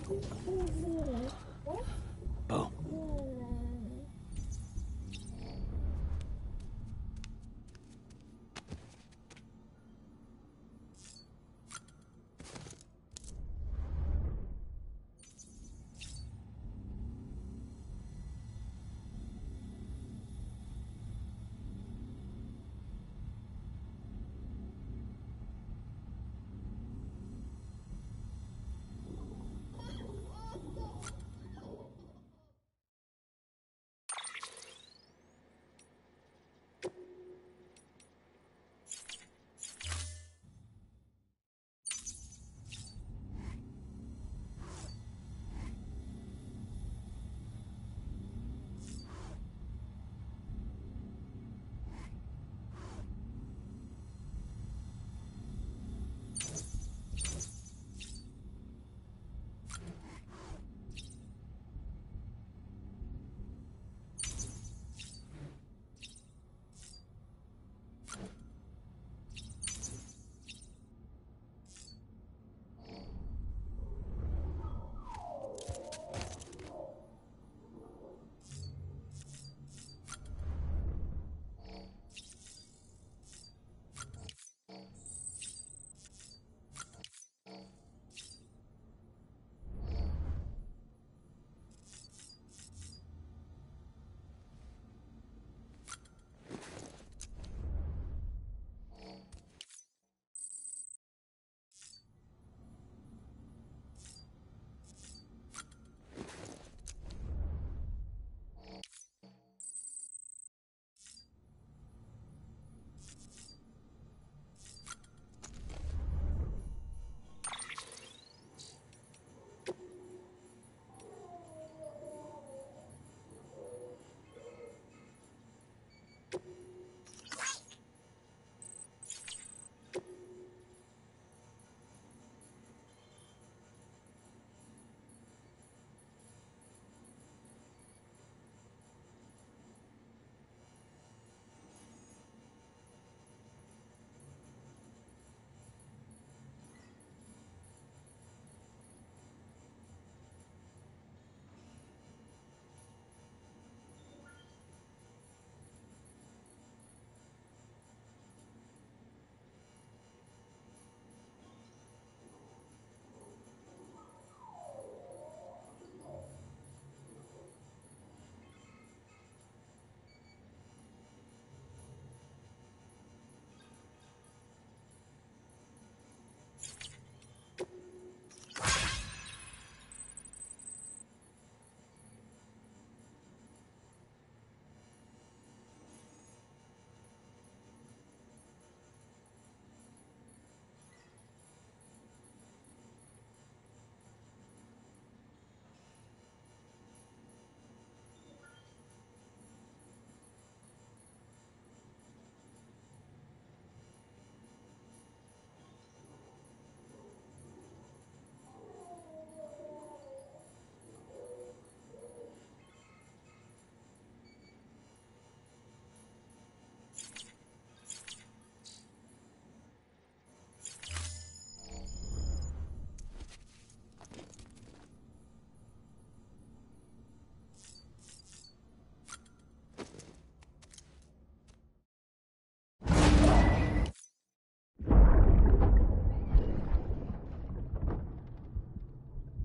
Boom.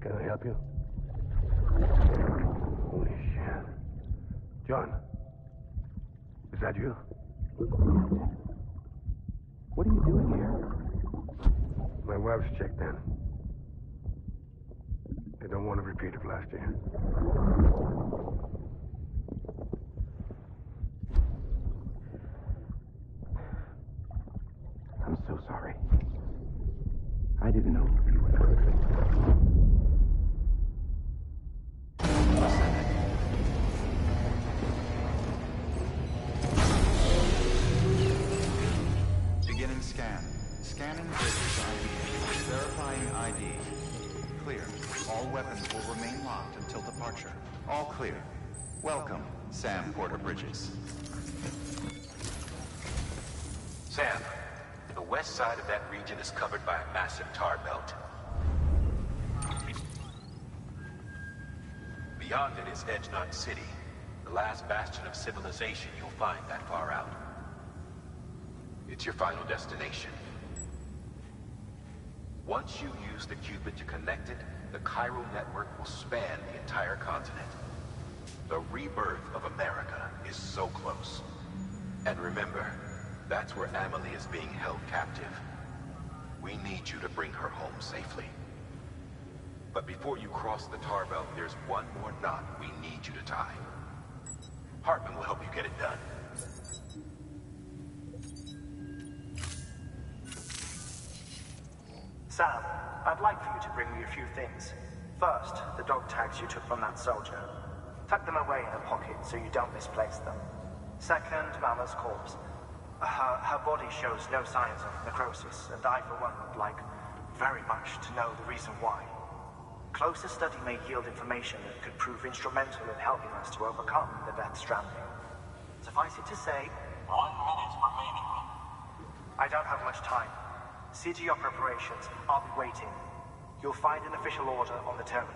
Can I help you? Holy shit. John, is that you? What are you doing here? My wife's checked in. They don't want a repeat of last year. I'm so sorry. I didn't know you were there. Beginning scan. Scanning bridges ID. Verifying ID. Clear. All weapons will remain locked until departure. All clear. Welcome, Sam Porter Bridges. Sam, the west side of that region is covered by a massive tar belt. Beyond it is Edgenot City, the last bastion of civilization you'll find that far out. It's your final destination. Once you use the Cupid to connect it, the chiral network will span the entire continent. The rebirth of America is so close. And remember, that's where Amelie is being held captive. We need you to bring her home safely. But before you cross the tar belt, there's one more knot we need you to tie. Hartman will help you get it done. Sam, I'd like for you to bring me a few things. First, the dog tags you took from that soldier. Tuck them away in a pocket so you don't misplace them. Second, Mama's corpse. Her body shows no signs of necrosis, and I, for one, would like very much to know the reason why. Closer study may yield information that could prove instrumental in helping us to overcome the Death Stranding. Suffice it to say, 1 minute remaining. I don't have much time. See to your preparations. I'll be waiting. You'll find an official order on the terminal.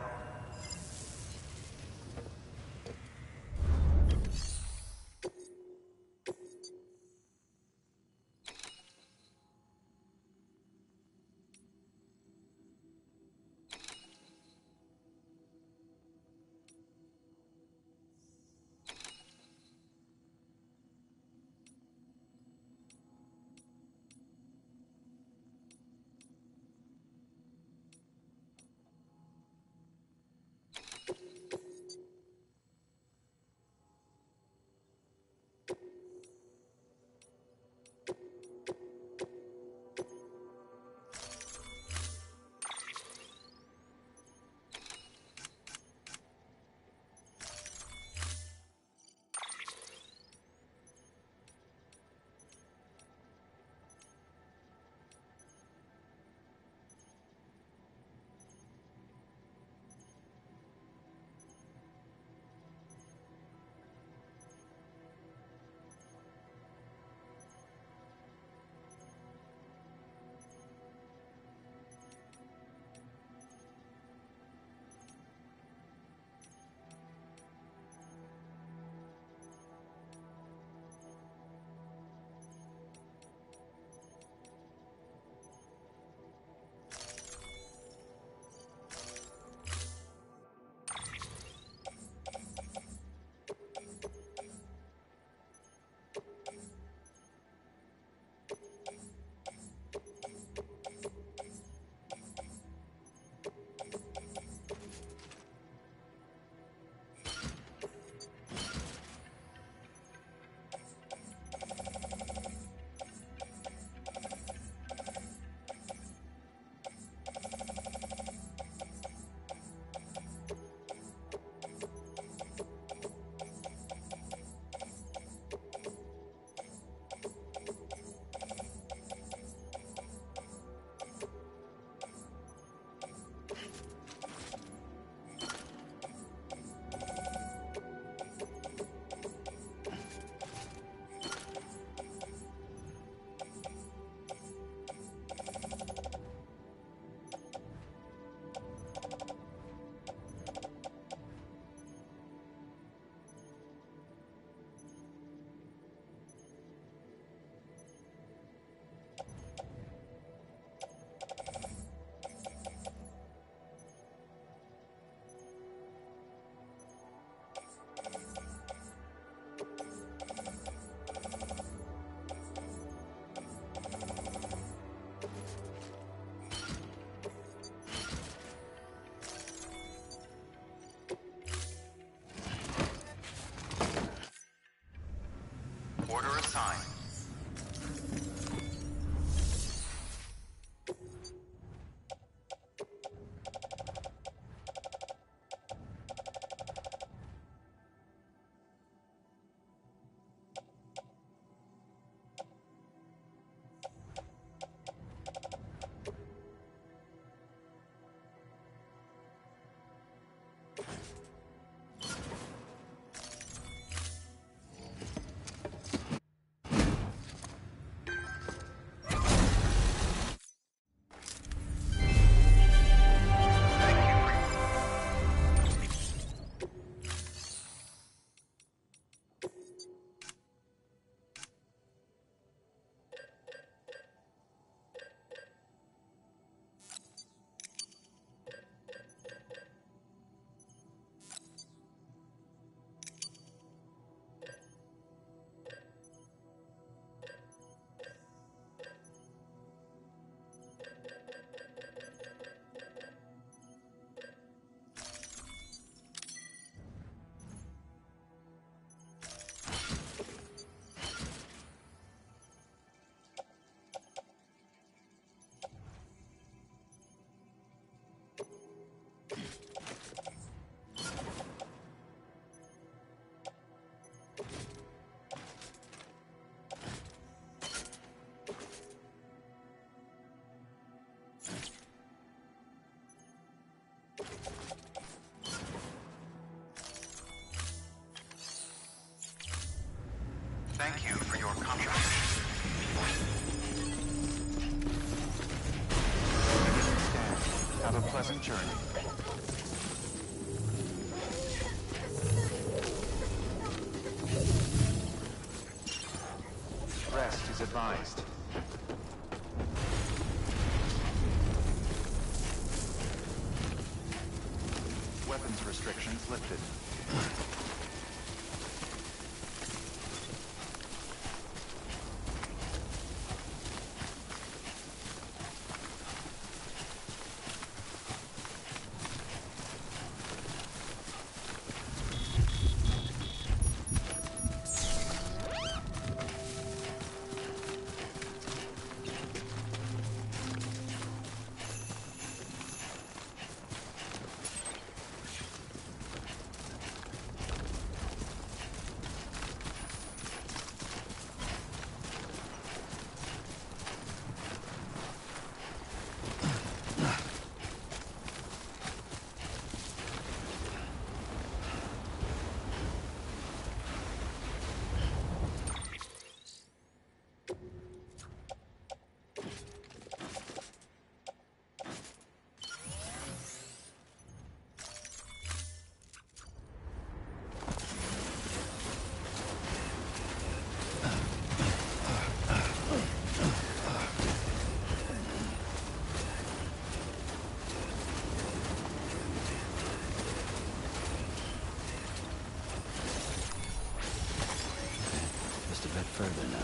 pleasant journey. Rest is advised. Weapons restrictions lifted. Just a bit further now.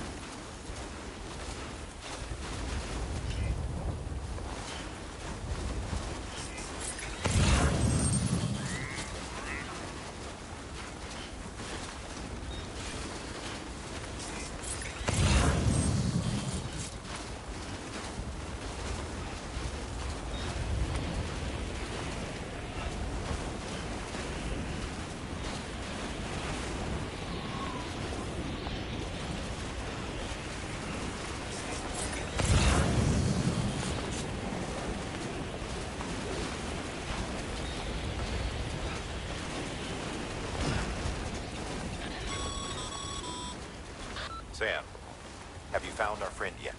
Sam, have you found our friend yet?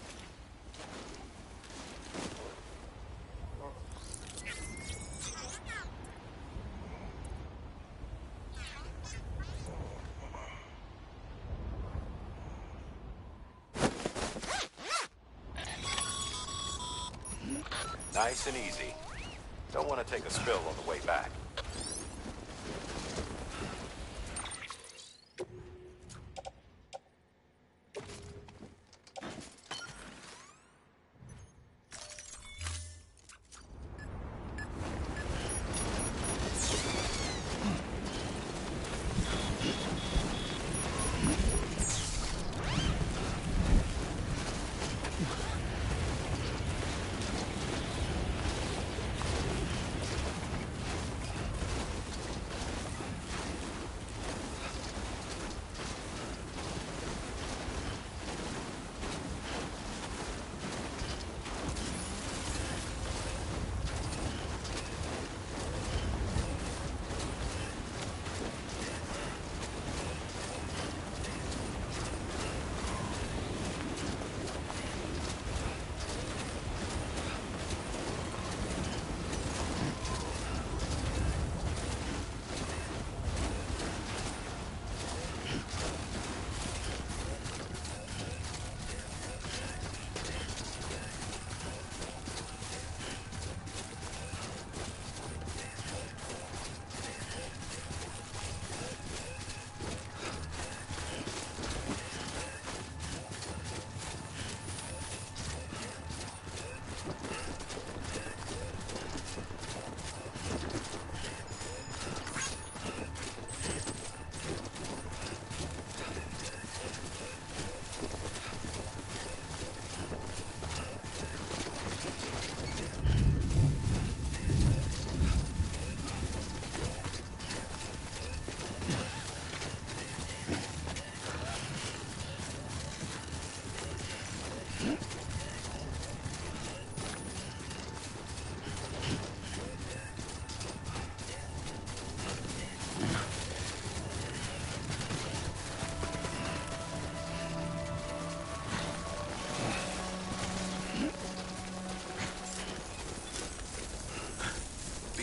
Nice and easy. Don't want to take a spill on the way back.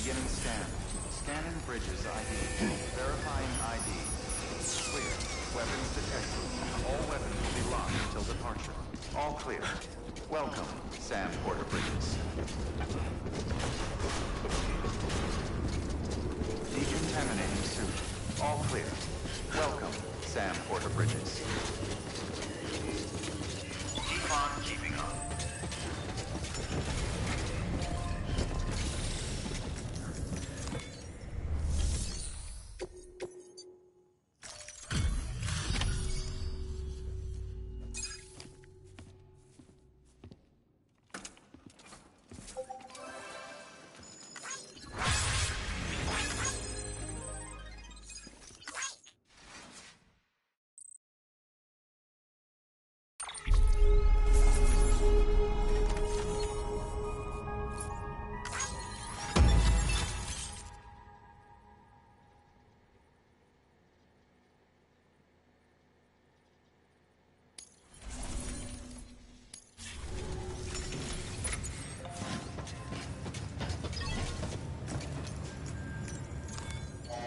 Beginning scan. Scanning bridges ID. Verifying ID. Clear. Weapons detected. All weapons will be locked until departure. All clear. Welcome, Sam Porter Bridges. Decontaminating suit. All clear. Welcome, Sam Porter Bridges. Keep on keeping on.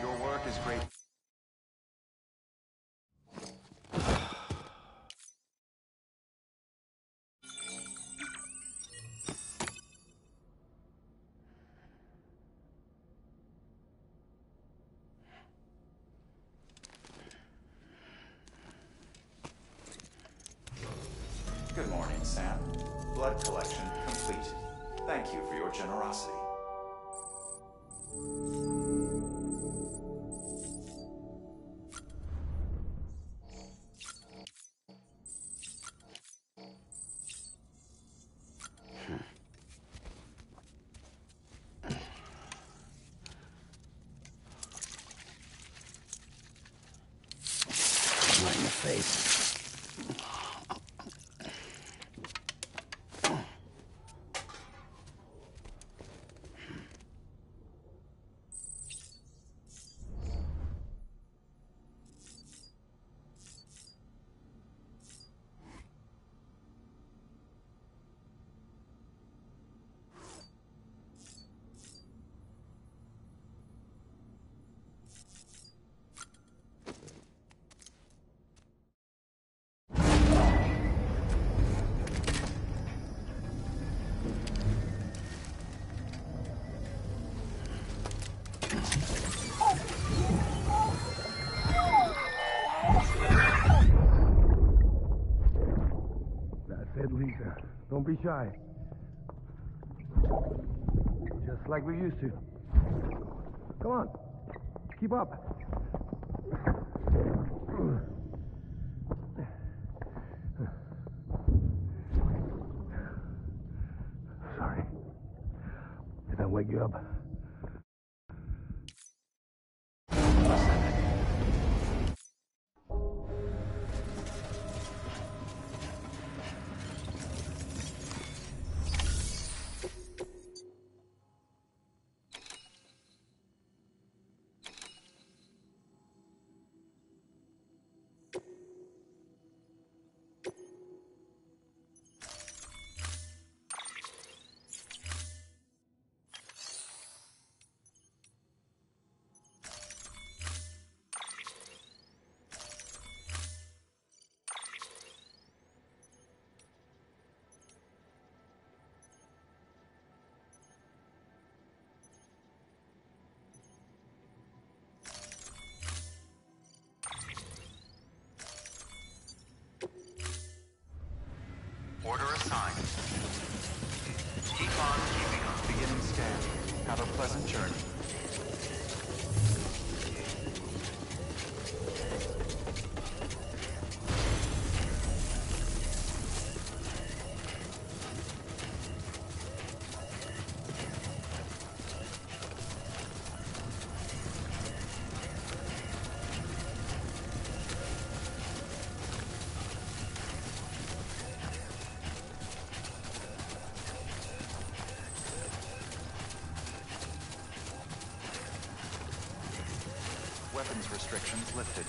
Your work is great. Good morning, Sam. Blood collection complete. Thank you for your generosity. Right in the face. That's it, Lisa. Don't be shy. Just like we used to. Come on. Keep up. Sorry. Did I wake you up? Order assigned. Keep on keeping on. Beginning scan. Have a pleasant journey. Weapons restrictions lifted.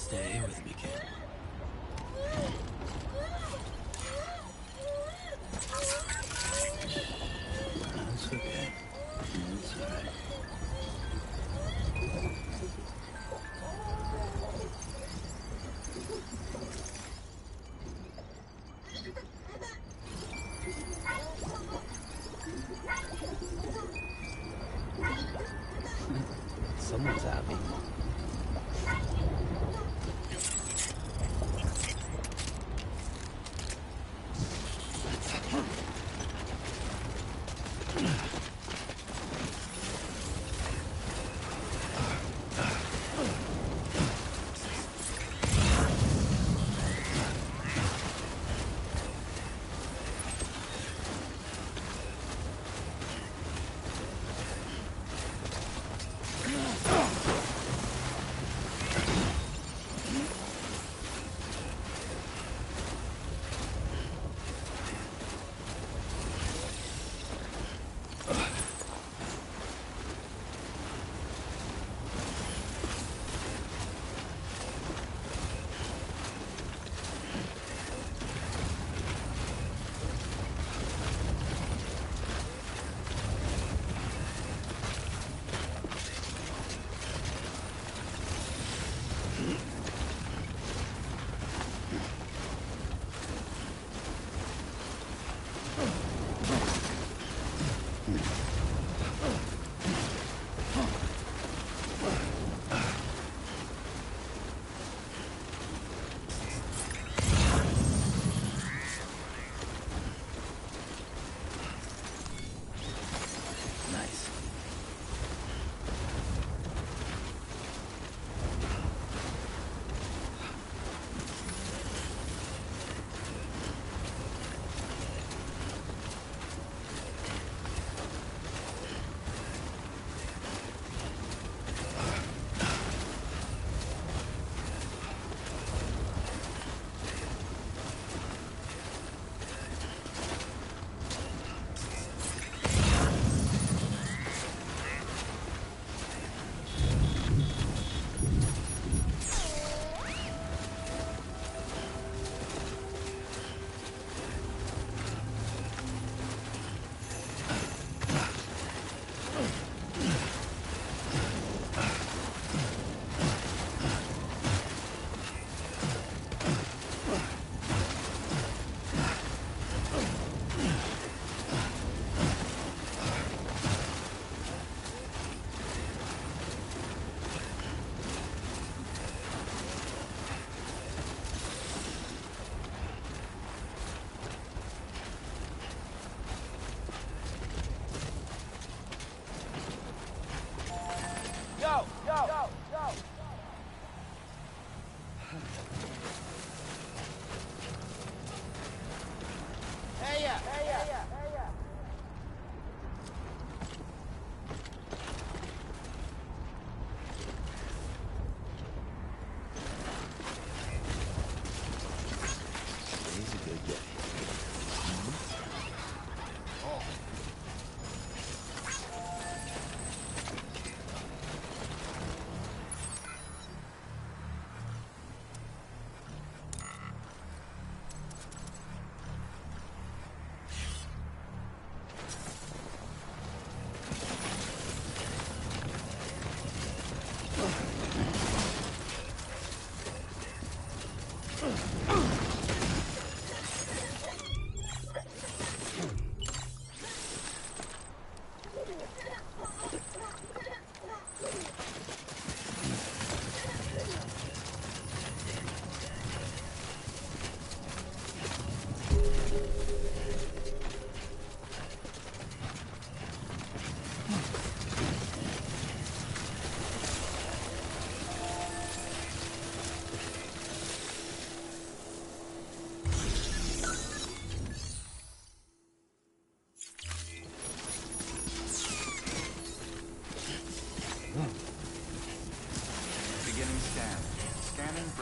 Stay with me, kid. That's okay. That's all right. Someone's happy.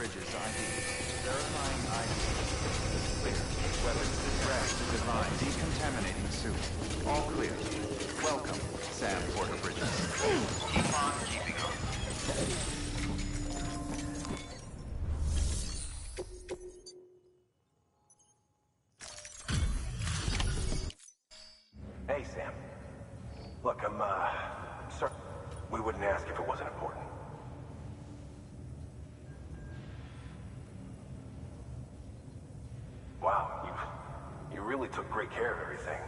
Bridges ID. Verifying ID. Clear. Weapons rest device. Decontaminating suit. All clear. Welcome, Sam Porter Bridges. Keep on keeping up. Hey, Sam. Look, I'm sorry. We wouldn't ask if it wasn't important. Wow, you really took great care of everything.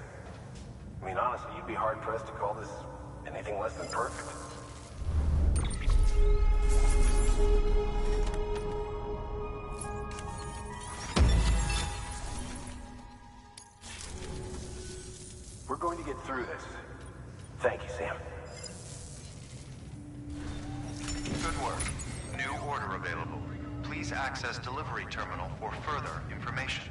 I mean, honestly, you'd be hard-pressed to call this anything less than perfect. We're going to get through this. Thank you, Sam. Good work. New order available. Please access delivery terminal for further information.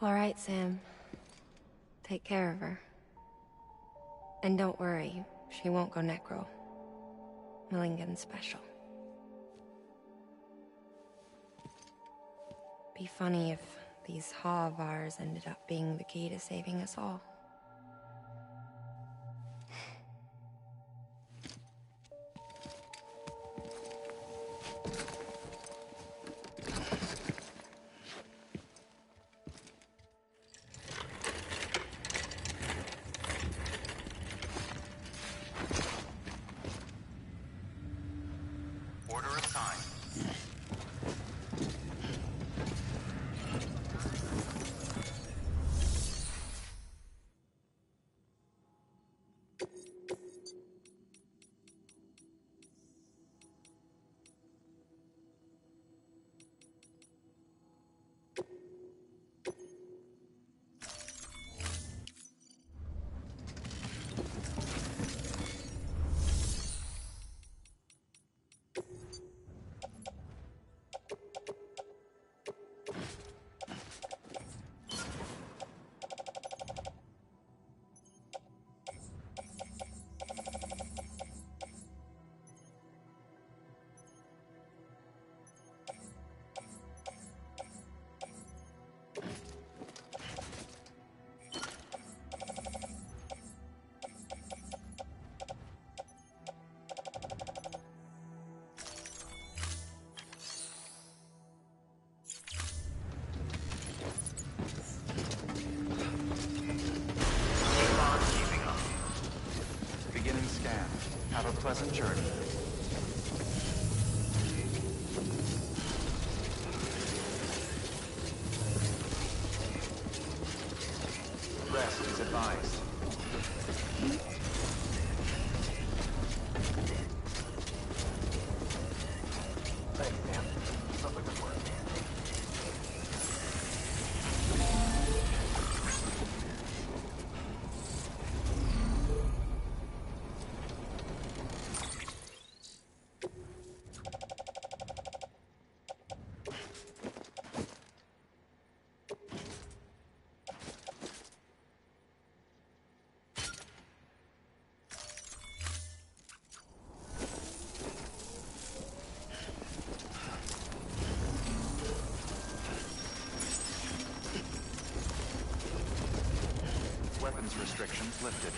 All right, Sam. Take care of her. And don't worry, she won't go necro. Millingan's special. Be funny if these Ha of ours ended up being the key to saving us all. Order assigned. Have a pleasant journey. Rest is advised. weapons restrictions lifted.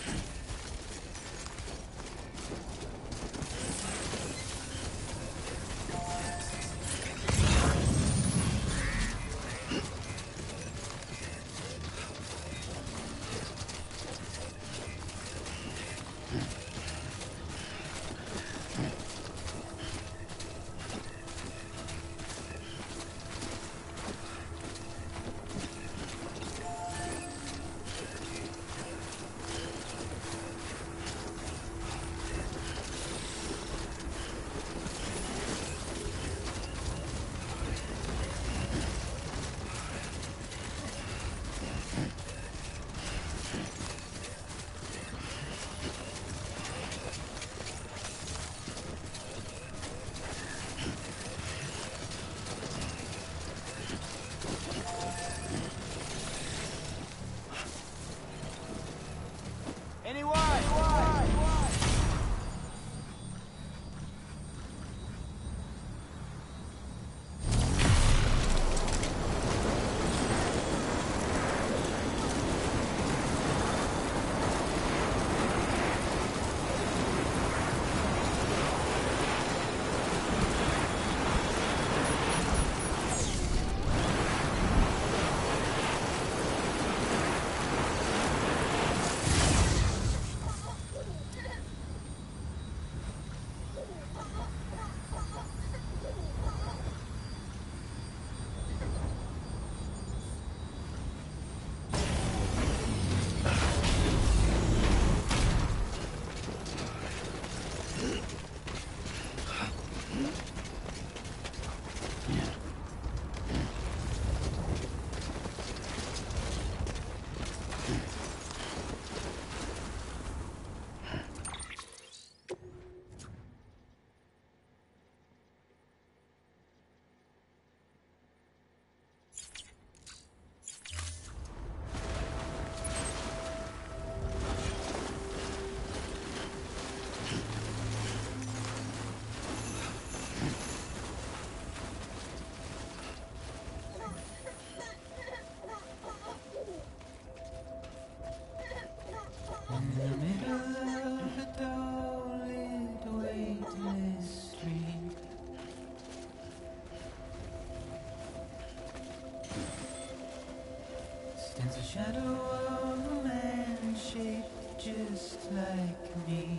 Stands a shadow of a man shaped just like me.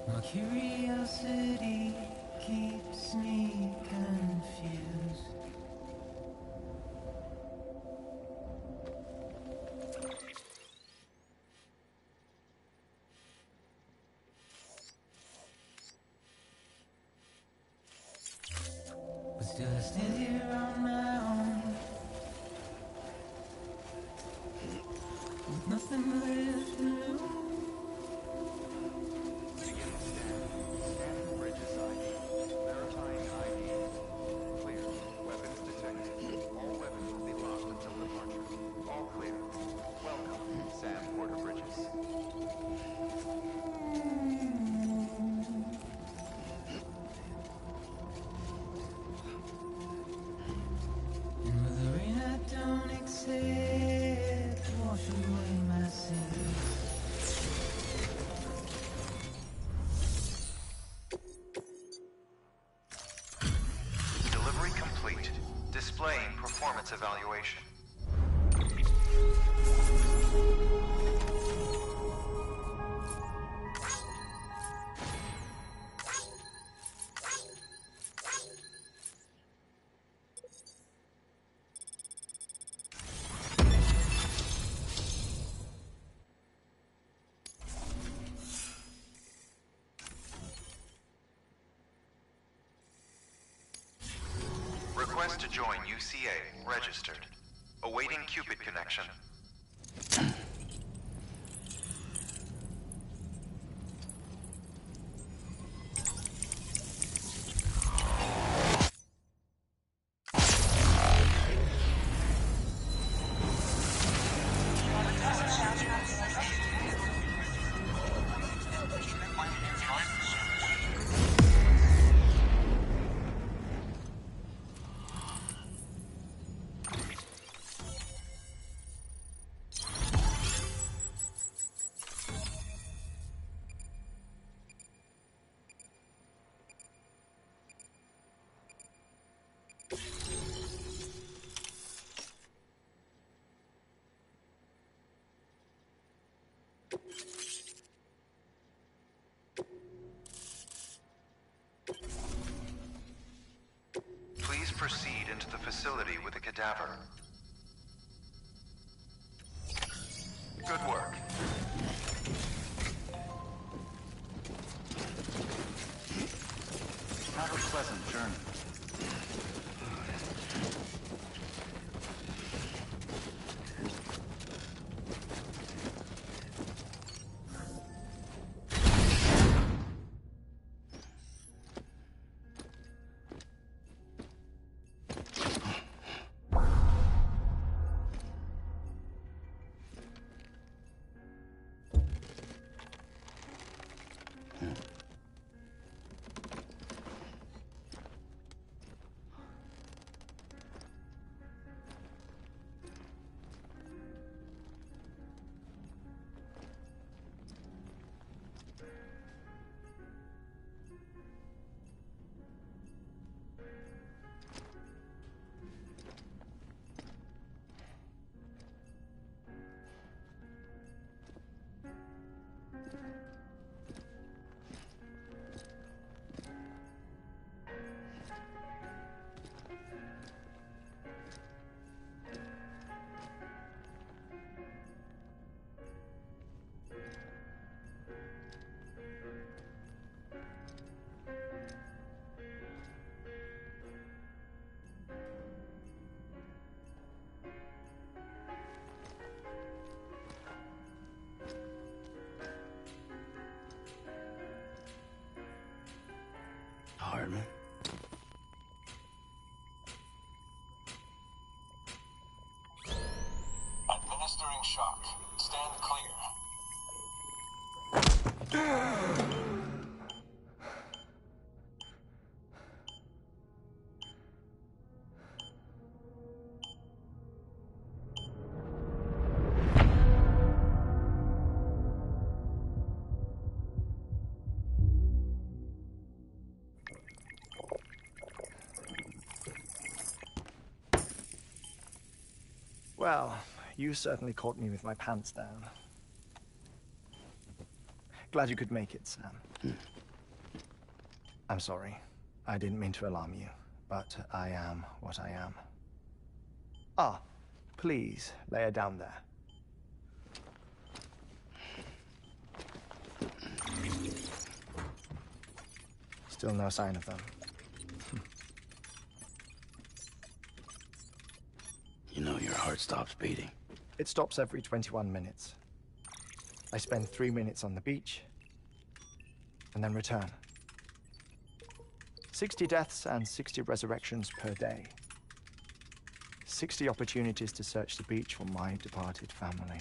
My curiosity keeps me confused. But still I stand here on my own, with nothing left to lose. Scanning bridges ID. Verifying ID. Clear. Weapons detected. All weapons will be locked until departure. All clear. Welcome, Sam Porter Bridges. And with the rain I don't accept, wash away my sins. Delivery complete. Displaying performance evaluation. Request to join UCA. Registered. Awaiting Cupid connection. proceed into the facility with the cadaver. Good work. Have a pleasant journey. Hardman. Administering shock. Stand clear. Well, you certainly caught me with my pants down. Glad you could make it, Sam. I'm sorry. I didn't mean to alarm you, but I am what I am. Ah, please, lay her down there. Still no sign of them. You know your heart stops beating. It stops every 21 minutes. I spend 3 minutes on the beach, and then return. 60 deaths and 60 resurrections per day. 60 opportunities to search the beach for my departed family.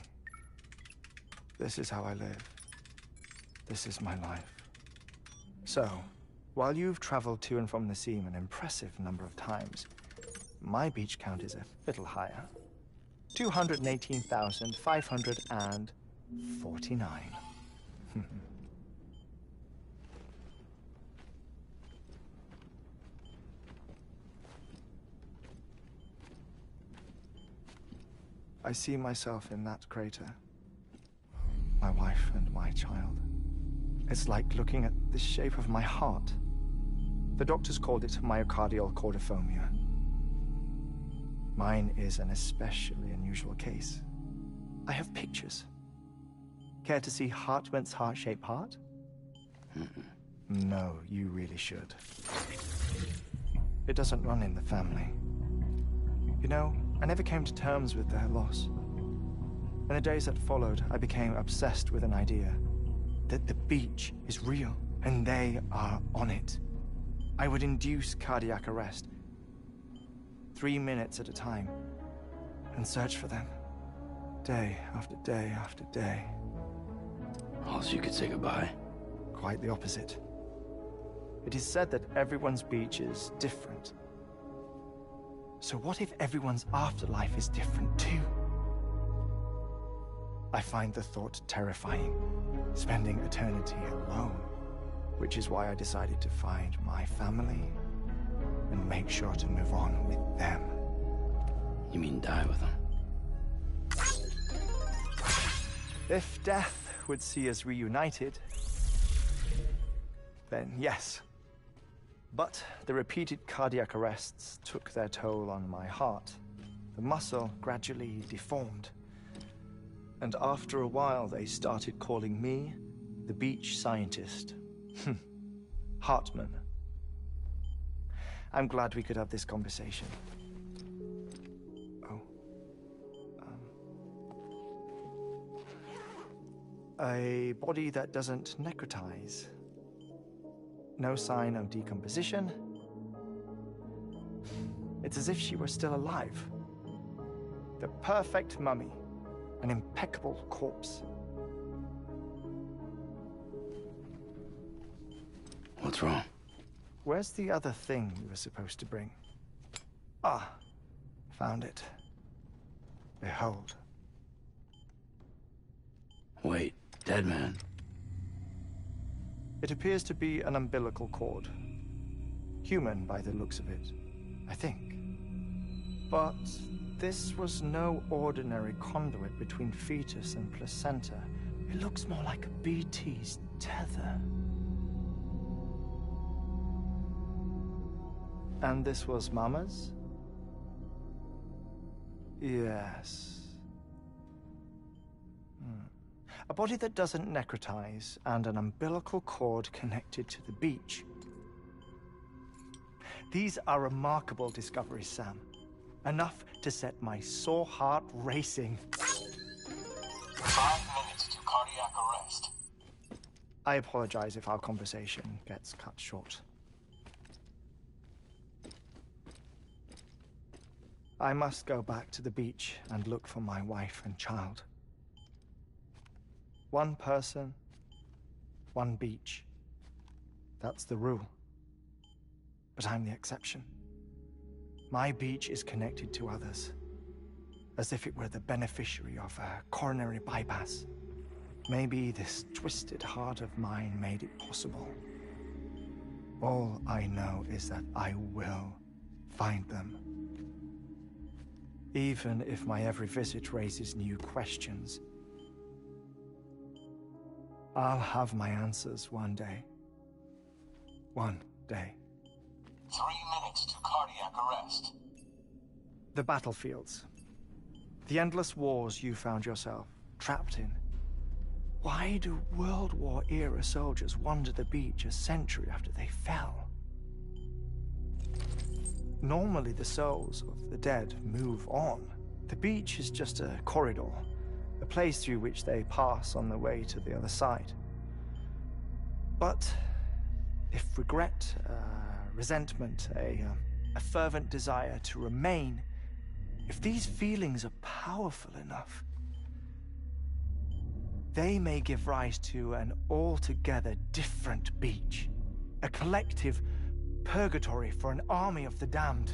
This is how I live. This is my life. So, while you've traveled to and from the seam an impressive number of times, my beach count is a little higher. 218,549. I see myself in that crater. My wife and my child. It's like looking at the shape of my heart. The doctors called it myocardial cordiformia. Mine is an especially unusual case. I have pictures. Care to see Hartman's heart-shaped heart? No, you really should. It doesn't run in the family. You know, I never came to terms with their loss. In the days that followed, I became obsessed with an idea that the beach is real, and they are on it. I would induce cardiac arrest, 3 minutes at a time, and search for them, day after day after day. Also, you could say goodbye. Quite the opposite. It is said that everyone's beach is different. So what if everyone's afterlife is different too? I find the thought terrifying, spending eternity alone, which is why I decided to find my family and make sure to move on with them. You mean die with them? If death would see us reunited, then yes. But the repeated cardiac arrests took their toll on my heart. The muscle gradually deformed. And after a while, they started calling me the beach scientist. Hartman. I'm glad we could have this conversation. Oh. A body that doesn't necrotize. No sign of decomposition. It's as if she were still alive. The perfect mummy. An impeccable corpse. What's wrong? Where's the other thing you were supposed to bring? Ah, found it. Behold. Wait, dead man. It appears to be an umbilical cord. Human by the looks of it, I think. But this was no ordinary conduit between fetus and placenta. It looks more like a BT's tether. And this was Mama's? Yes. A body that doesn't necrotize and an umbilical cord connected to the beach. These are remarkable discoveries, Sam. Enough to set my sore heart racing. 5 minutes to cardiac arrest. I apologize if our conversation gets cut short. I must go back to the beach and look for my wife and child. One person, one beach. That's the rule. But I'm the exception. My beach is connected to others, as if it were the beneficiary of a coronary bypass. Maybe this twisted heart of mine made it possible. All I know is that I will find them. Even if my every visit raises new questions, I'll have my answers one day. One day. 3 minutes to cardiac arrest. The battlefields. The endless wars you found yourself trapped in. Why do World War-era soldiers wander the beach a century after they fell? Normally the souls of the dead move on. The beach is just a corridor, a place through which they pass on the way to the other side. But if regret, resentment, a fervent desire to remain, if these feelings are powerful enough, they may give rise to an altogether different beach, a collective purgatory for an army of the damned.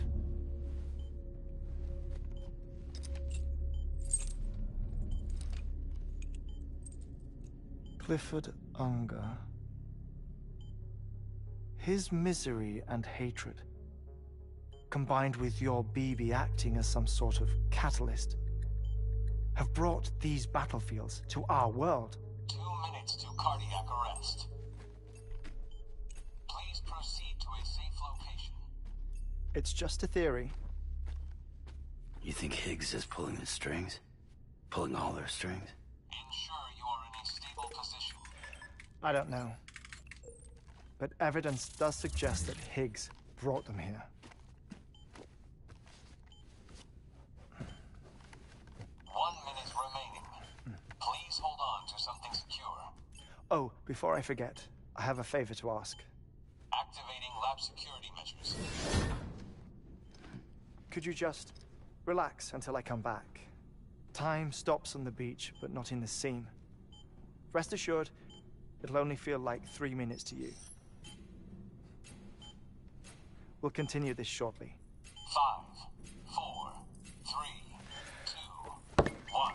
Clifford Unger. His misery and hatred, combined with your BB acting as some sort of catalyst, have brought these battlefields to our world. 2 minutes to cardiac arrest. Please proceed to a safe location. It's just a theory. You think Higgs is pulling the strings? Pulling all their strings? Ensure you are in a stable position. I don't know. But evidence does suggest that Higgs brought them here. 1 minute remaining. Please hold on to something secure. Oh, before I forget, I have a favor to ask. Activating lab security measures. Could you just relax until I come back? Time stops on the beach, but not in the scene. Rest assured, it'll only feel like 3 minutes to you. We'll continue this shortly. 5, 4, 3, 2, 1.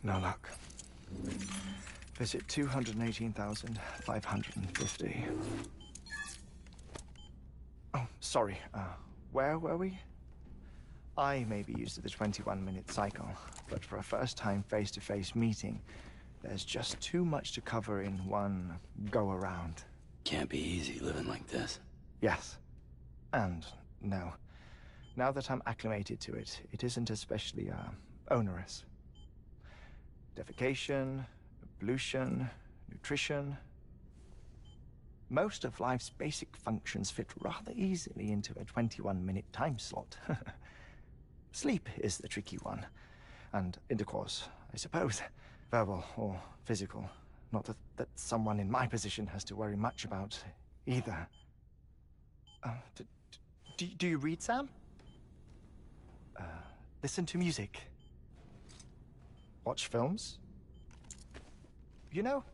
No luck. Visit 218,550. Oh, sorry. Where were we? I may be used to the 21-minute cycle, but for a first-time face-to-face meeting, there's just too much to cover in one go-around. Can't be easy living like this. Yes. And no. Now that I'm acclimated to it, it isn't especially, onerous. Defecation, pollution, nutrition. Most of life's basic functions fit rather easily into a 21-minute time slot. Sleep is the tricky one. And intercourse, I suppose. Verbal or physical. Not that someone in my position has to worry much about either. Do you read, Sam? Listen to music. Watch films? You know,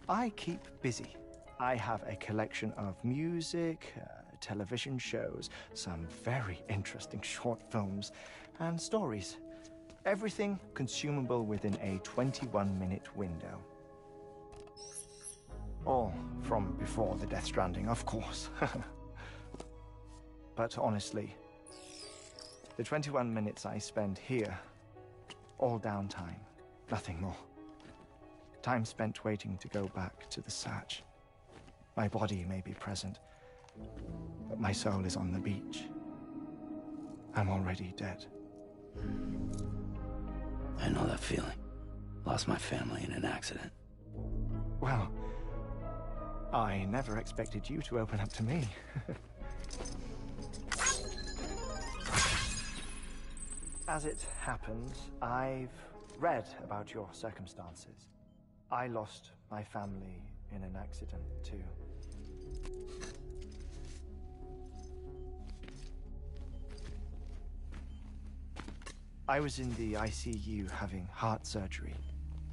I keep busy. I have a collection of music, television shows, some very interesting short films, and stories. Everything consumable within a 21-minute window. All from before the Death Stranding, of course. But honestly, the 21 minutes I spend here, all downtime, nothing more. Time spent waiting to go back to the search. My body may be present, but my soul is on the beach. I'm already dead. I know that feeling. Lost my family in an accident. Well, I never expected you to open up to me. As it happens, I've read about your circumstances. I lost my family in an accident, too. I was in the ICU having heart surgery,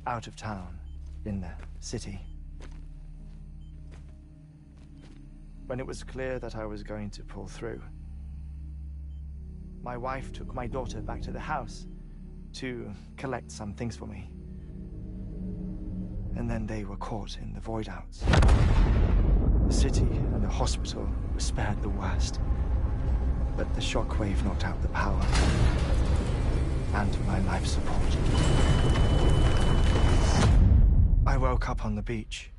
out of town, in the city. When it was clear that I was going to pull through, my wife took my daughter back to the house to collect some things for me. And then they were caught in the void-outs. The city and the hospital were spared the worst, but the shockwave knocked out the power and my life support. I woke up on the beach.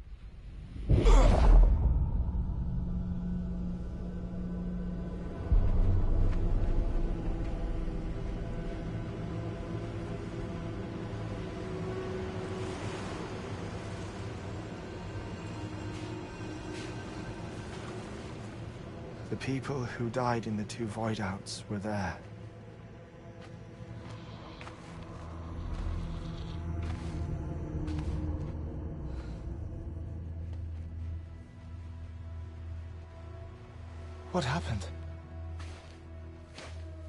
The people who died in the two void-outs were there. What happened?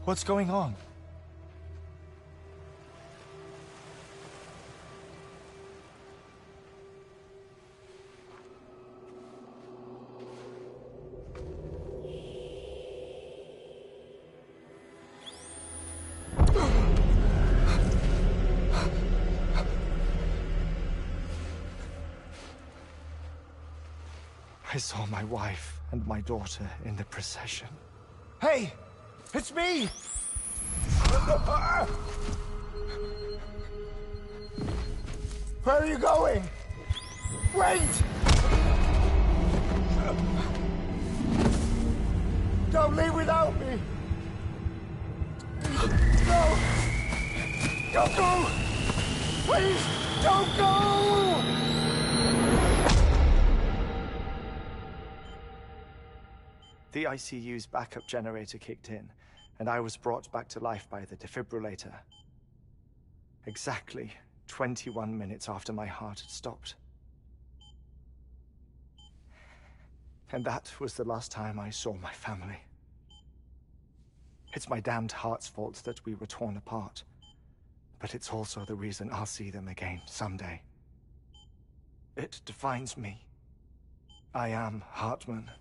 What's going on? I saw my wife and my daughter in the procession. Hey! It's me! Where are you going? Wait! Don't leave without me! No! Don't go! Please, don't go! The ICU's backup generator kicked in, and I was brought back to life by the defibrillator. Exactly 21 minutes after my heart had stopped. And that was the last time I saw my family. It's my damned heart's fault that we were torn apart, but it's also the reason I'll see them again someday. It defines me. I am Hartman.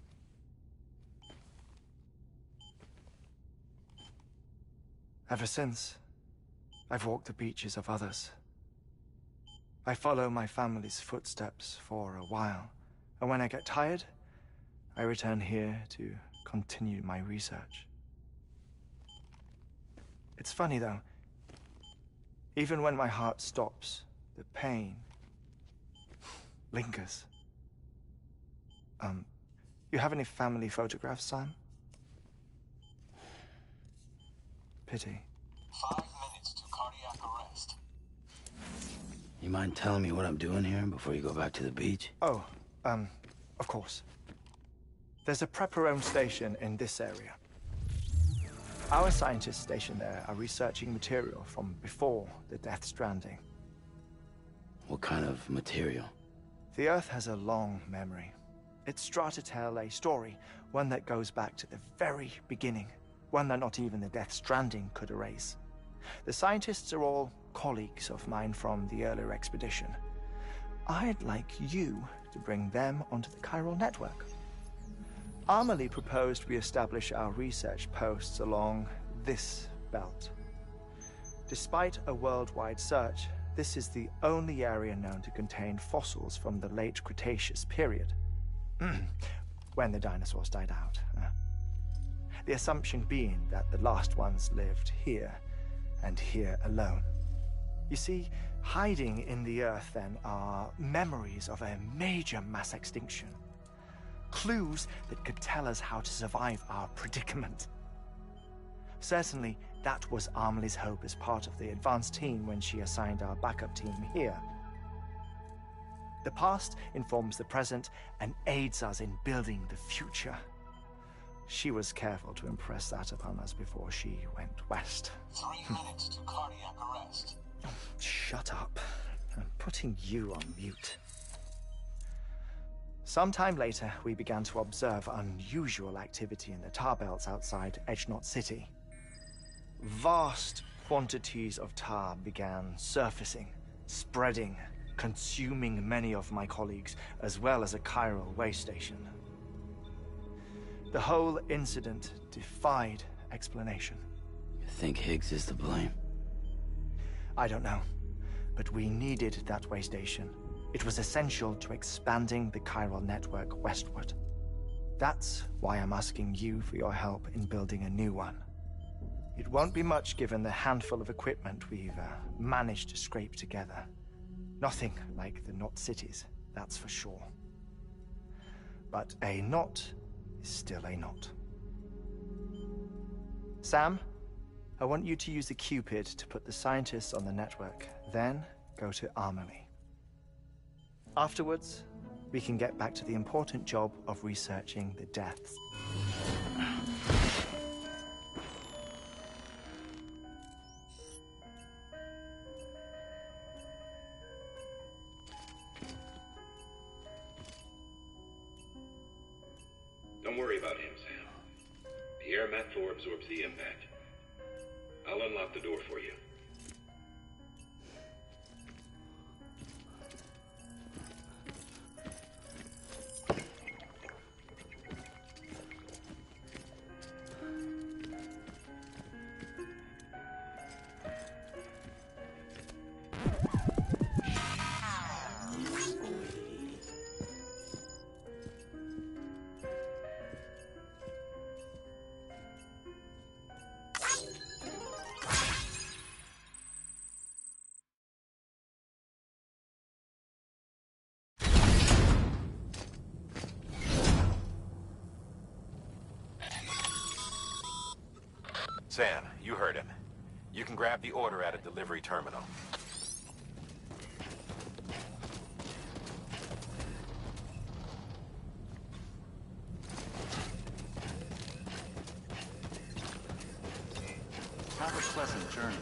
Ever since, I've walked the beaches of others, I follow my family's footsteps for a while, and when I get tired, I return here to continue my research. It's funny, though. Even when my heart stops, the pain lingers. You have any family photographs, Sam? Pity. 5 minutes to cardiac arrest. You mind telling me what I'm doing here before you go back to the beach? Oh, of course. There's a Prepperone station in this area. Our scientists stationed there are researching material from before the Death Stranding. What kind of material? The Earth has a long memory. It's trying to tell a story, one that goes back to the very beginning, one that not even the Death Stranding could erase. The scientists are all colleagues of mine from the earlier expedition. I'd like you to bring them onto the chiral network. Amelie proposed we establish our research posts along this belt. Despite a worldwide search, this is the only area known to contain fossils from the late Cretaceous period, when the dinosaurs died out. The assumption being that the last ones lived here, and here alone. You see, hiding in the Earth, then, are memories of a major mass extinction. Clues that could tell us how to survive our predicament. Certainly, that was Amelie's hope as part of the advanced team when she assigned our backup team here. The past informs the present and aids us in building the future. She was careful to impress that upon us before she went west. 3 minutes to cardiac arrest. Shut up. I'm putting you on mute. Sometime later, we began to observe unusual activity in the tar belts outside Edgenot City. Vast quantities of tar began surfacing, spreading, consuming many of my colleagues, as well as a chiral way station. The whole incident defied explanation. You think Higgs is to blame? I don't know, but we needed that way station. It was essential to expanding the chiral network westward. That's why I'm asking you for your help in building a new one. It won't be much given the handful of equipment we've managed to scrape together. Nothing like the knot cities, that's for sure. But a knot is still a knot. Sam, I want you to use the Cupid to put the scientists on the network, then go to Amelie. Afterwards, we can get back to the important job of researching the deaths. Don't worry about him, Sam. The air mat floor absorbs the impact. I'll unlock the door for you. Sam, you heard him. You can grab the order at a delivery terminal. Have a pleasant journey.